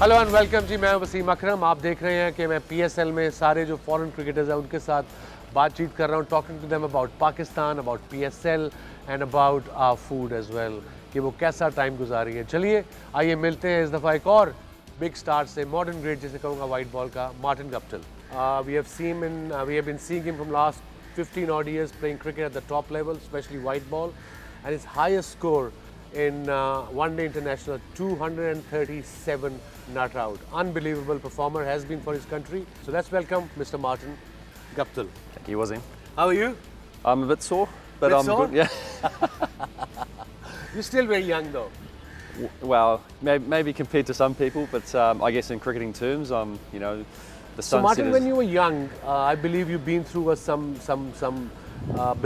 Hello and welcome जी, मैं वसीम अकरम। आप देख रहे हैं कि मैं पीएसएल में सारे जो फॉरेन क्रिकेटर्स हैं उनके साथ बातचीत कर रहा हूँ, talking to them about Pakistan, about PSL and about our food as well, कि वो कैसा टाइम गुजारी है। चलिए आइए मिलते हैं इस दफ़ा एक और बिग स्टार से, मॉडर्न ग्रेट जिसे कहूँगा वाइट बॉल का, Martin Guptill. We have been seeing him from last 15 odd years playing cricket at the top level, especially white ball, and his highest score in one-day international, 237 not out. Unbelievable performer has been for his country. So let's welcome Mr. Martin Guptill. Thank you, Wasim. How are you? I'm a bit sore, but Bit I'm sore? good. Yeah. You're still very young though. Well, maybe compared to some people, but I guess in cricketing terms, the So sun Martin, set when is- you were young, I believe you've been through some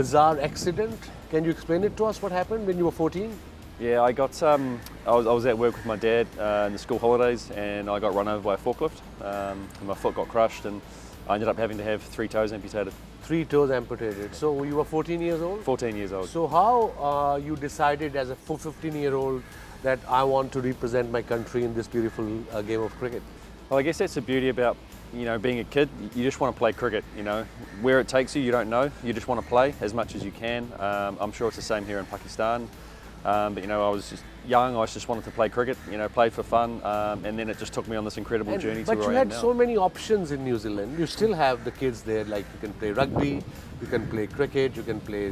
bizarre accident. Can you explain it to us? What happened when you were 14? Yeah, I got. I was at work with my dad in the school holidays, and I got run over by a forklift. And my foot got crushed, and I ended up having to have 3 toes amputated. 3 toes amputated. So you were 14 years old? 14 years old. So how you decided as a 15-year-old that I want to represent my country in this beautiful game of cricket? Well, I guess that's the beauty about being a kid. You just want to play cricket. Where it takes you, you don't know. You just want to play as much as you can. I'm sure it's the same here in Pakistan. But I was just young. I just wanted to play cricket. Played for fun, and then it just took me on this incredible journey to But where you I am had now. so many options in New Zealand. You still have the kids there, like you can play rugby, you can play cricket, you can play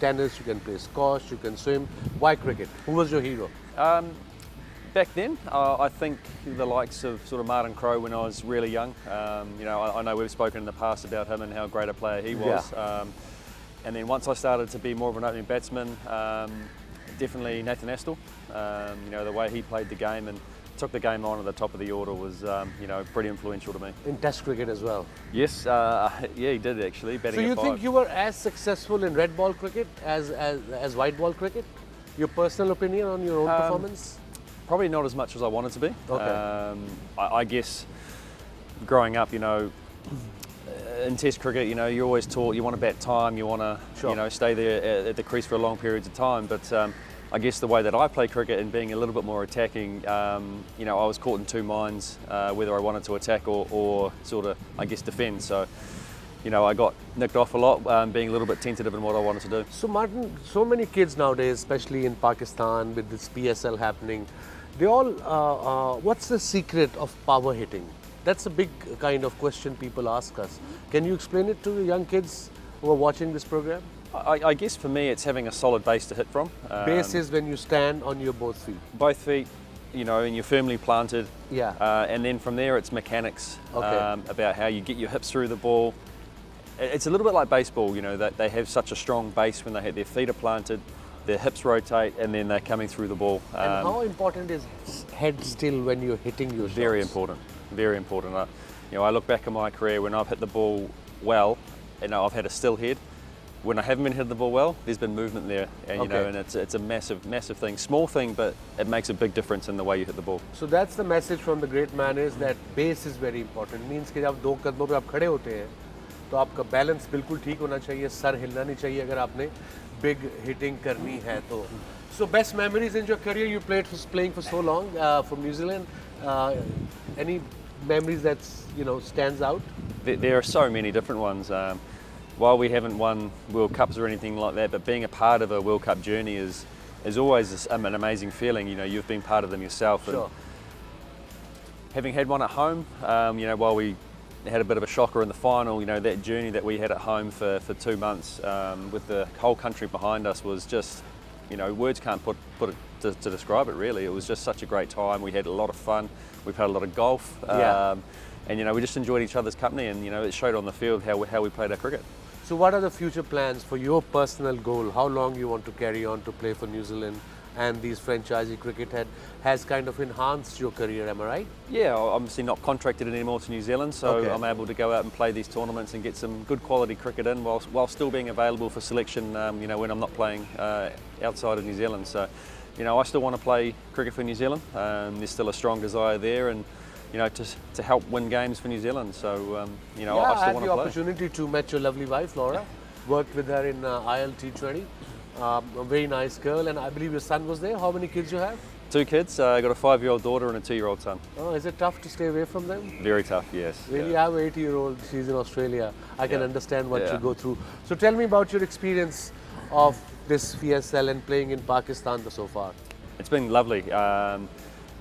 tennis, you can play squash, you can swim. Why cricket? Who was your hero? Back then, I think the likes of sort of Martin Crowe when I was really young. I know we've spoken in the past about him and how great a player he was. And then once I started to be more of an opening batsman, definitely Nathan Astle. The way he played the game and took the game on at the top of the order was, pretty influential to me. In Test cricket as well. Yes, yeah, he did actually. Batting So you at think 5. you were as successful in red ball cricket as white ball cricket? Your personal opinion on your own performance? Probably not as much as I wanted to be. Okay. I guess growing up, in Test cricket, you're always taught you want to bat time, you want to, Sure. stay there at the crease for long periods of time. But I guess the way that I play cricket and being a little bit more attacking, I was caught in two minds whether I wanted to attack or sort of, I guess, defend. So, I got nicked off a lot, being a little bit tentative in what I wanted to do. So Martin, so many kids nowadays, especially in Pakistan with this PSL happening, they all, what's the secret of power hitting? That's a big kind of question people ask us. Can you explain it to the young kids who are watching this program? I guess for me, it's having a solid base to hit from. Base is when you stand on your both feet. Both feet, and you're firmly planted. Yeah. And then from there, it's mechanics Okay. about how you get your hips through the ball. It's a little bit like baseball, that they have such a strong base when their feet are planted, their hips rotate, and then they're coming through the ball. And how important is head still when you're hitting your shots? Very important, very important. I look back at my career when I've hit the ball well, and I've had a still head. When I haven't been hitting the ball well, there's been movement there, and Okay. and it's a massive thing. Small thing, but it makes a big difference in the way you hit the ball. So that's the message from the great man, is that base is very important. Means कि जब 2 कदमों पे आप खड़े होते हैं तो आपका बैलेंस बिल्कुल ठीक होना चाहिए, सर हिलना नहीं चाहिए अगर आपने बिग हिटिंग करनी है तो. So best memories in your career, you playing for so long from New Zealand. Any memories that stands out? There are so many different ones. While we haven't won World Cups or anything like that, but being a part of a World Cup journey is always an amazing feeling. You've been part of them yourself. Sure. And having had one at home, while we had a bit of a shocker in the final, that journey that we had at home for 2 months with the whole country behind us was just, words can't put it to describe it really. It was just such a great time. We had a lot of fun. We played a lot of golf. Yeah. And we just enjoyed each other's company, and it showed on the field how we played our cricket. So what are the future plans for your personal goal? How long you want to carry on to play for New Zealand? And these franchisee cricket has kind of enhanced your career, am I right? Yeah, I'm obviously not contracted anymore to New Zealand, so Okay. I'm able to go out and play these tournaments and get some good quality cricket in while still being available for selection, when I'm not playing outside of New Zealand. So, I still want to play cricket for New Zealand. There's still a strong desire there, and to help win games for New Zealand. So, I I still had want the to play. opportunity to meet your lovely wife, Laura. Worked with her in ILT20. A very nice girl, and I believe your son was there. How many kids you have? 2 kids. I got a 5-year-old daughter and a 2-year-old son. Oh, is it tough to stay away from them? Very tough, yes. Really, yeah. I have an 80-year-old. She's in Australia. I can Yeah. understand what Yeah. you go through. So tell me about your experience of this PSL and playing in Pakistan so far. It's been lovely.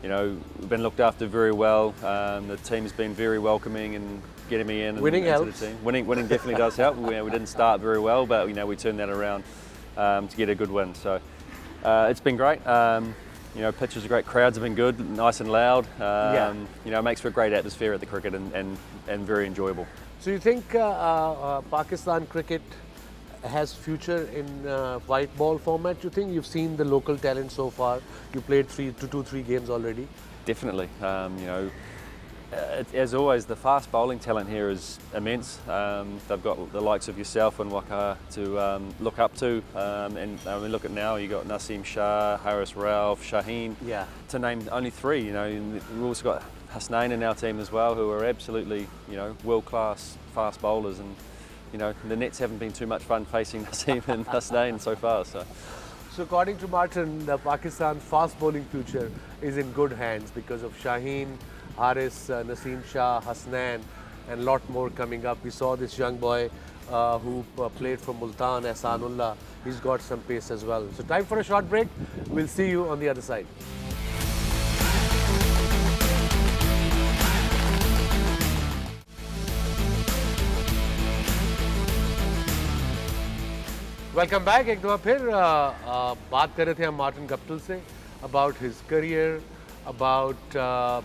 You know, we've been looked after very well. The team's been very welcoming and getting me in. Winning into helps. The team. Winning definitely does help. We didn't start very well, but we turned that around to get a good win. So it's been great. You know, pitches are great. Crowds have been good, nice and loud. You know, it makes for a great atmosphere at the cricket and very enjoyable. So you think Pakistan cricket has future in white ball format? You think you've seen the local talent so far? You played 3 games already. Definitely. You know, as always, the fast bowling talent here is immense. They've got the likes of yourself and Waka to look up to. And I mean, look at now, you got Wasim Shah, Haris Ralph, Shaheen, Yeah. to name only 3. You know, and we've also got Hasnain in our team as well, who are absolutely, you know, world-class fast bowlers. And you know, the nets haven't been too much fun facing Naseem and Hasnain so far. So according to Martin, Pakistan's fast bowling future is in good hands because of Shaheen, Haris, Naseem Shah, Hasnain, and a lot more coming up. We saw this young boy who played for Multan, Ahsanullah. He's got some pace as well. So time for a short break. We'll see you on the other side. Welcome back एक दफ़ा फिर बात कर रहे थे हम Martin Guptill say about his career about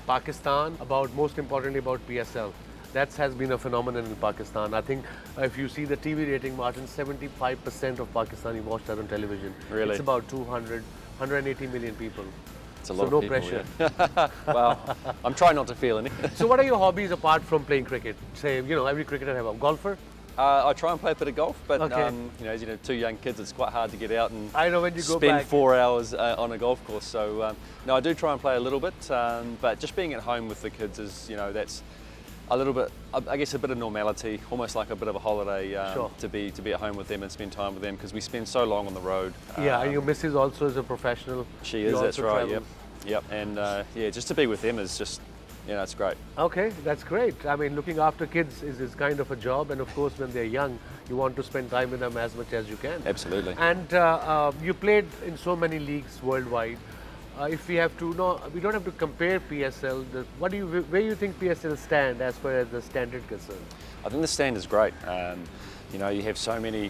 Pakistan about most importantly about PSL. That has been a phenomenon in Pakistan. I think if you see the TV rating, Martin, 75% of Pakistani watch that on television. Really? It's about 180 million people. it's a lot So no of people, pressure. yeah. Well, I'm trying not to feel any. So what are your hobbies apart from playing cricket? Say, you know, every cricketer have a golfer. I try and play a bit of golf, but Okay. you know, as you know, 2 young kids, it's quite hard to get out and I know when you go spend back. 4 hours on a golf course. So no, I do try and play a little bit, but just being at home with the kids is, you know, that's a little bit, I guess, a bit of normality, almost like a bit of a holiday Sure. to be at home with them and spend time with them because we spend so long on the road. Yeah, and your missus also is a professional. She You is, that's also right. travel. Yep. And yeah, just to be with them is just, you know, it's great. Okay, that's great. I mean, looking after kids is kind of a job, and of course, when they're young, you want to spend time with them as much as you can. Absolutely. And you played in so many leagues worldwide. If we have to, no, we don't have to compare PSL. Where do you think PSL stand as far as the standard concerned? I think the stand is great. You know, you have so many,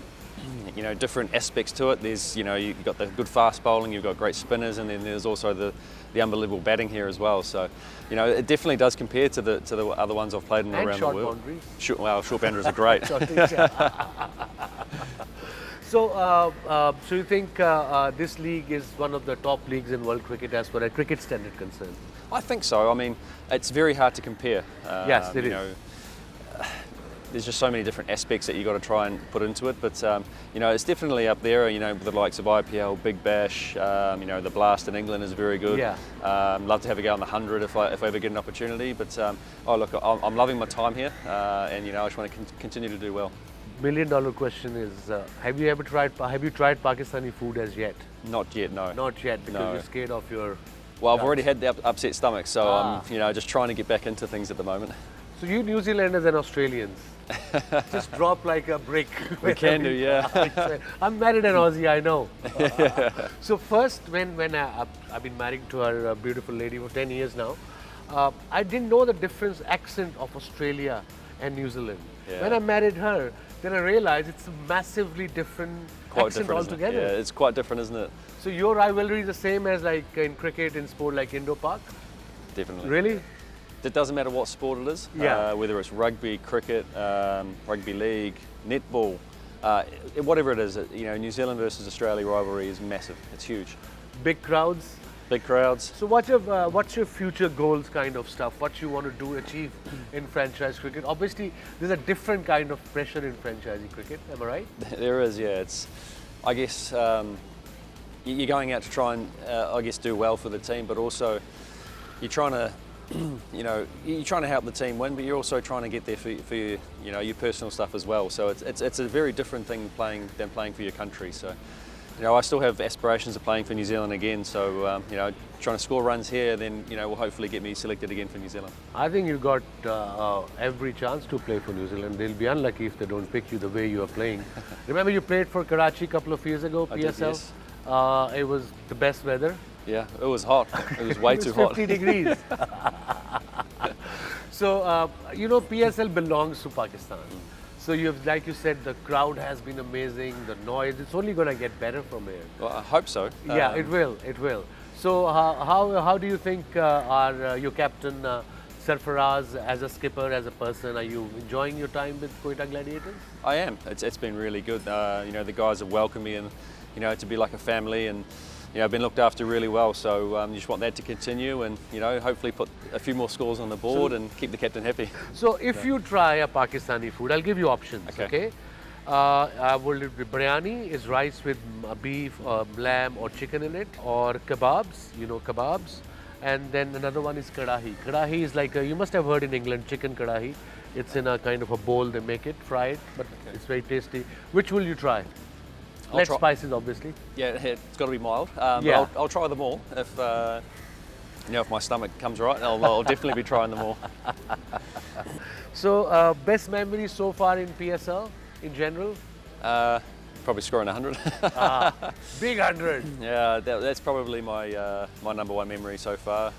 you know, different aspects to it. There's, you know, you've got the good fast bowling, you've got great spinners, and then there's also the unbelievable batting here as well. So, you know, it definitely does compare to the other ones I've played in And around short the world. boundaries. Well, short boundaries are great. So, so you think this league is one of the top leagues in world cricket as far as cricket standard concerned? I think so. I mean, it's very hard to compare. Yes, it you is. know, there's just so many different aspects that you got to try and put into it. But you know, it's definitely up there. You know, with the likes of IPL, Big Bash. You know, the Blast in England is very good. Yeah. Love to have a go on the 100 if I ever get an opportunity. But oh look, I'm loving my time here, and you know, I just want to continue to do well. $1 million question is: Have you tried Pakistani food as yet? Not yet, no. Not yet, because No. you're scared of your. Well, I've already had the upset stomach, so Ah. I'm, you know, just trying to get back into things at the moment. So you New Zealanders and Australians just drop like a brick. We can do, yeah. I'm married an Aussie, I know. So first, when I've been married to a beautiful lady for 10 years now, I didn't know the difference accent of Australia and New Zealand. Yeah. When I married her, then I realized it's a massively different Quite accent different, isn't it? altogether. Yeah, it's quite different, isn't it? So your rivalry is the same as like in cricket, in sport like Indo-Pak? Definitely. Really? It doesn't matter what sport it is, Yeah. whether it's rugby, cricket, rugby league, netball, whatever it is. You know, New Zealand versus Australia rivalry is massive. It's huge. Big crowds? Big crowds. So what's your future goals kind of stuff? What you want to achieve in franchise cricket? Obviously, there's a different kind of pressure in franchisee cricket, am I right? There is, yeah. It's, I guess, you're going out to try and, I guess, do well for the team, but also you're trying to, you know, you're trying to help the team win, but you're also trying to get there for your, you know, your personal stuff as well. So it's a very different thing than playing for your country. So, You know, I still have aspirations of playing for New Zealand again, so you know, trying to score runs here, then you know, will hopefully get me selected again for New Zealand. I think you got every chance to play for New Zealand. They'll be unlucky if they don't pick you the way you are playing. Remember, you played for Karachi a couple of years ago, PSL. I did, yes. It was the best weather. Yeah, it was hot. It was way It was too hot. 50 degrees. So you know, PSL belongs to Pakistan. So you've, like you said, the crowd has been amazing. The noise, it's only going to get better from here. Well, I hope so. Yeah, it will. It will. So how do you think your captain Sarfaraz, as a skipper, as a person, are you enjoying your time with Quetta Gladiators? I am. It's been really good. You know, the guys have welcomed me, and you know, to be like a family, and you know, I've been looked after really well. So you just want that to continue, and you know, hopefully put a few more scores on the board and keep the captain happy. So if you try a Pakistani food, I'll give you options. Okay. Will it be biryani? Is rice with beef, lamb, or chicken in it, or kebabs? You know, kebabs. And then another one is kadahi. Kadahi is like you must have heard in England, chicken kadahi. It's in a kind of a bowl. They make it, fry it, but it's very tasty. Which will you try? Less spices, obviously. Yeah, it's got to be mild. Yeah. But I'll try them all. If you know, if my stomach comes right, I'll definitely be trying them all. So best memories so far in PSL in general? Probably scoring 100. Big 100. Yeah, that's probably my my number one memory so far.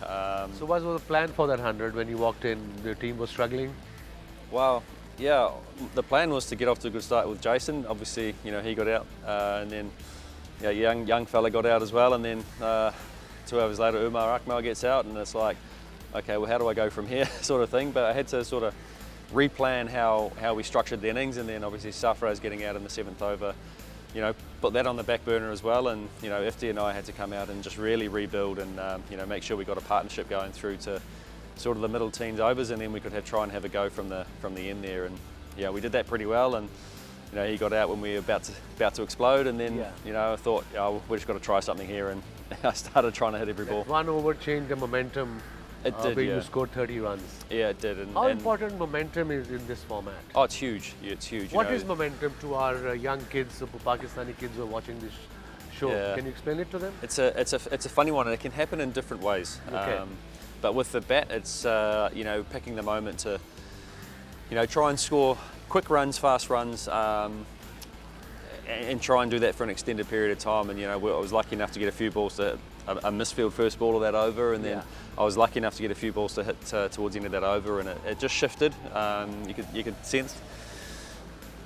So what was the plan for that 100 when you walked in? The team was struggling? Well, yeah, the plan was to get off to a good start with Jason. Obviously, you know, he got out, and then yeah, young fella got out as well, and then 2 hours later, Wasim Akram gets out, and it's like, okay, well, how do I go from here, sort of thing. But I had to sort of replan how we structured the innings, and then obviously Sarfaraz getting out in the 7th over, you know, put that on the back burner as well. And you know, FD and I had to come out and just really rebuild and you know, make sure we got a partnership going through to sort of the middle teens overs, and then we could try and have a go from the end there. And yeah, we did that pretty well. And you know, he got out when we were about to explode, and then you know, I thought, oh, we just got to try something here, and I started trying to hit every ball. One over changed the momentum. It did, where yeah. you scored 30 runs. Yeah, it did. How important momentum is in this format? Oh, it's huge. Yeah, it's huge. What is momentum to our young kids, Pakistani kids who are watching this show? Yeah. Can you explain it to them? It's a funny one, and it can happen in different ways. Okay. But with the bat, it's you know, picking the moment to, you know, try and score quick runs, fast runs, and try and do that for an extended period of time. And you know, I was lucky enough to get a few balls to a misfield first ball of that over, and then I was lucky enough to get a few balls to hit towards the end of that over, and it just shifted. You could sense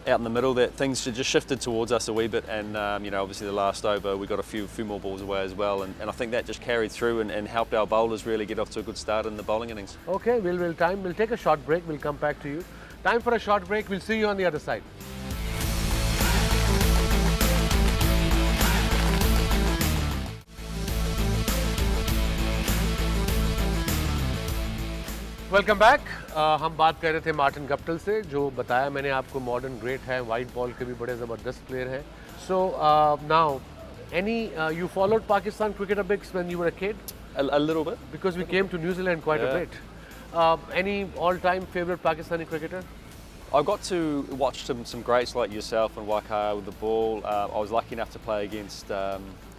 out in the middle that things just shifted towards us a wee bit, and you know, obviously the last over we got a few more balls away as well, and I think that just carried through and helped our bowlers really get off to a good start in the bowling innings. Okay, we'll take a short break. We'll come back to you. Time for a short break. We'll see you on the other side. Welcome back. हम बात कर रहे थे Martin Guptill से, जो बताया मैंने आपको मॉडर्न ग्रेट है, वाइट बॉल के भी बड़े ज़बरदस्त प्लेयर हैं। So now any you followed Pakistan cricket a bit when you were a kid? A little bit. Because we came to New Zealand quite a bit. Any all-time favorite Pakistani cricketer? I got to watch some greats like yourself and Wakai with the ball. I was lucky enough to play against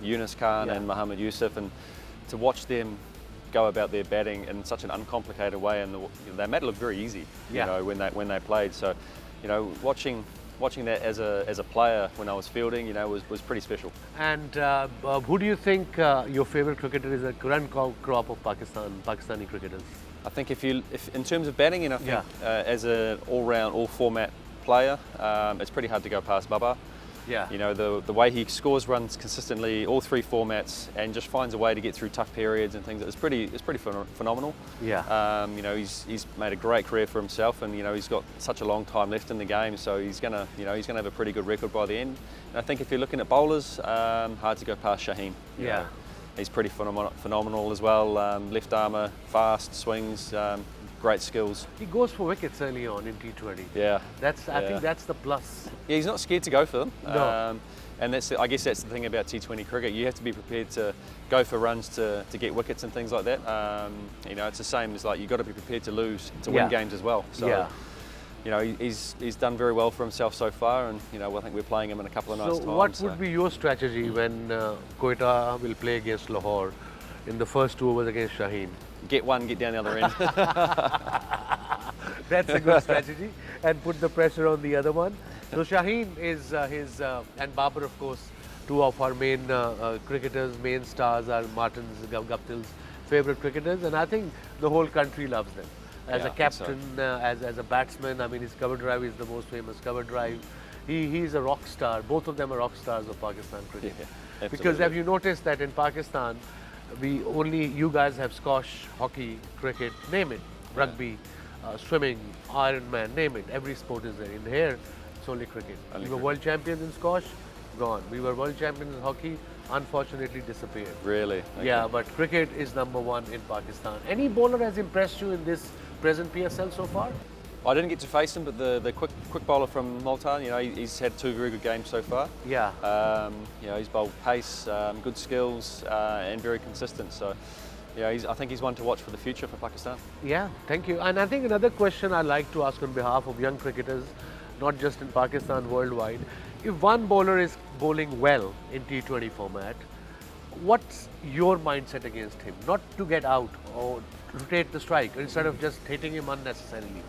Yunus Khan and Muhammad Yusuf, and to watch them go about their batting in such an uncomplicated way, and they made it look very easy. You know, when they played. So, you know, watching that as a player when I was fielding, you know, was pretty special. And who do you think your favorite cricketer is? A current crop of Pakistani cricketers. I think if in terms of batting, and I think as an all-round, all-format player, it's pretty hard to go past Baba. Yeah. You know, the way he scores runs consistently, all 3 formats, and just finds a way to get through tough periods and things. It's pretty phenomenal. Yeah. You know, he's made a great career for himself, and you know, he's got such a long time left in the game, so he's gonna have a pretty good record by the end. And I think if you're looking at bowlers, hard to go past Shaheen. You know, he's pretty phenomenal as well. Left armour, fast swings. Great skills. He goes for wickets early on in T20. Yeah. I think that's the plus. Yeah, he's not scared to go for them. No. And I guess that's the thing about T20 cricket. You have to be prepared to go for runs to get wickets and things like that. You know, it's the same as like, you've got to be prepared to lose to win games as well. So, you know, he's done very well for himself so far, and you know, I think we're playing him in a couple of nice So times. what would be your strategy when Quetta will play against Lahore in the first 2 overs against Shaheen? Get one, get down the other end. That's a good strategy, and put the pressure on the other one. So Shaheen is and Babar, of course, 2 of our main cricketers, main stars are Martin's, Guptill's favorite cricketers, and I think the whole country loves them. As Yeah, a I think so. captain, as a batsman, I mean, his cover drive is the most famous cover drive. He's a rock star. Both of them are rock stars of Pakistan cricket. Yeah, Because absolutely. have you noticed that in Pakistan, you guys have squash, hockey, cricket, name it, rugby, swimming, Ironman, name it. Every sport is there. In here, it's only cricket. Only We were cricket. world champions in squash, gone. We were world champions in hockey, unfortunately disappeared. Really? Okay. Yeah, but cricket is #1 in Pakistan. Any bowler has impressed you in this present PSL so far? I didn't get to face him, but the quick bowler from Multan, you know, he's had 2 very good games so far. Yeah. You know, he's bowled pace, good skills, and very consistent. So, yeah, I think he's one to watch for the future for Pakistan. Yeah, thank you. And I think another question I'd like to ask on behalf of young cricketers, not just in Pakistan, worldwide. If one bowler is bowling well in T20 format, what's your mindset against him? Not to get out or rotate the strike instead of just hitting him unnecessarily.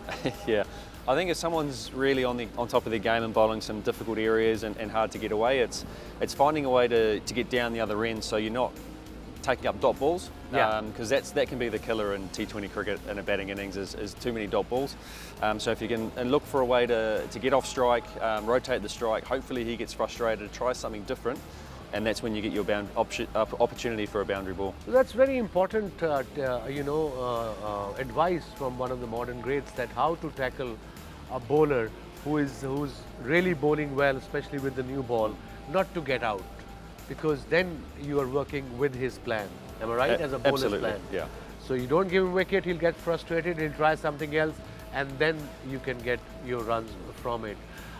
Yeah, I think if someone's really on top of their game and bowling some difficult areas and hard to get away, it's finding a way to get down the other end so you're not taking up dot balls. Yeah. Because that can be the killer in T20 cricket in a batting innings is too many dot balls. So if you can and look for a way to get off strike, rotate the strike, hopefully he gets frustrated, try something different, and that's when you get your opportunity for a boundary ball. So that's very important, advice from one of the modern greats, that how to tackle a bowler who's really bowling well, especially with the new ball, not to get out, because then you are working with his plan. Am I right? As a bowler's Absolutely, plan. yeah. So you don't give him wicket, he'll get frustrated, he'll try something else, and then you can get your runs from it.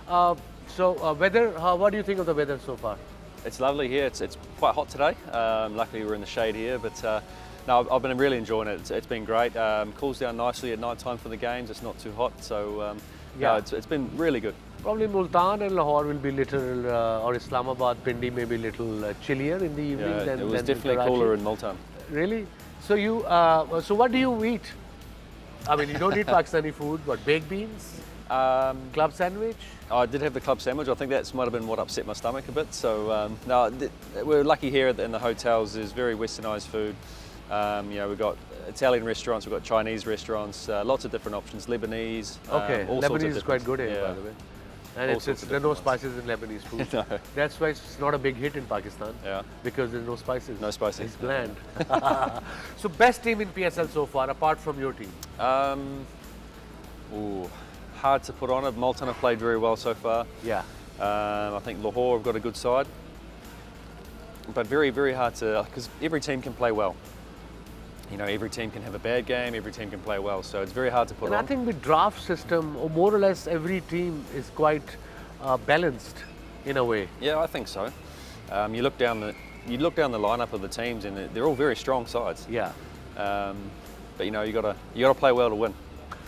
Weather, what do you think of the weather so far? It's lovely here. It's quite hot today. Luckily we're in the shade here, but no, I've been really enjoying it. It's been great. Cools down nicely at night time for the games. It's not too hot, so Yeah. no, it's been really good. Probably Multan and Lahore will be little, or Islamabad, Pindi may be little chillier in the evening Yeah, than it was than definitely Karachi. cooler in Multan. Really? So you, so what do you eat? I mean, you don't eat Pakistani food, but baked beans, club sandwich? I did have the club sandwich. I think that might have been what upset my stomach a bit. So no, we're lucky here in the hotels. There's very westernised food. You know, we've got Italian restaurants, we've got Chinese restaurants, lots of different options. Lebanese. Okay, all sorts of Lebanese is quite different- good here, by yeah. the way. And All it's sorts of there are no different ones. spices in Lebanese food. No. That's why it's not a big hit in Pakistan. Yeah. Because there's no spices. No spices. It's bland. So best team in PSL so far, apart from your team? Hard to put on it. Multan have played very well so far. Yeah. I think Lahore have got a good side, but very, very hard to, because every team can play well. You know, every team can have a bad game, every team can play well, so it's very hard to put And on. I think with draft system, or more or less every team is quite balanced in a way. Yeah, I think so. You look down the lineup of the teams, and they're all very strong sides. Yeah. But you know, you gotta play well to win,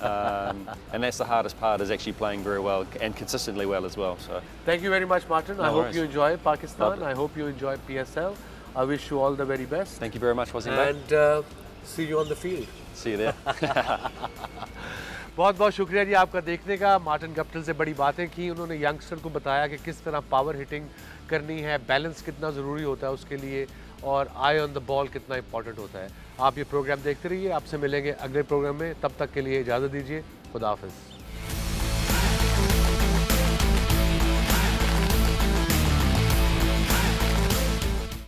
and that's the hardest part, is actually playing very well and consistently well as well. So Thank you very much, Martin. I No hope worries. you enjoy Pakistan. Lovely. I hope you enjoy PSL. I wish you all the very best. thank you very much, Wasim Akram. And see you on the field. See you there. बहुत बहुत शुक्रिया जी आपका देखने का। Martin Guptill से बड़ी बातें की, उन्होंने यंगस्टर को बताया कि किस तरह पावर हिटिंग करनी है, बैलेंस कितना ज़रूरी होता है उसके लिए, और आई ऑन द बॉल कितना इंपॉर्टेंट होता है। आप ये प्रोग्राम देखते रहिए, आपसे मिलेंगे अगले प्रोग्राम में। तब तक के लिए इजाज़त दीजिए। खुदा हाफिज़।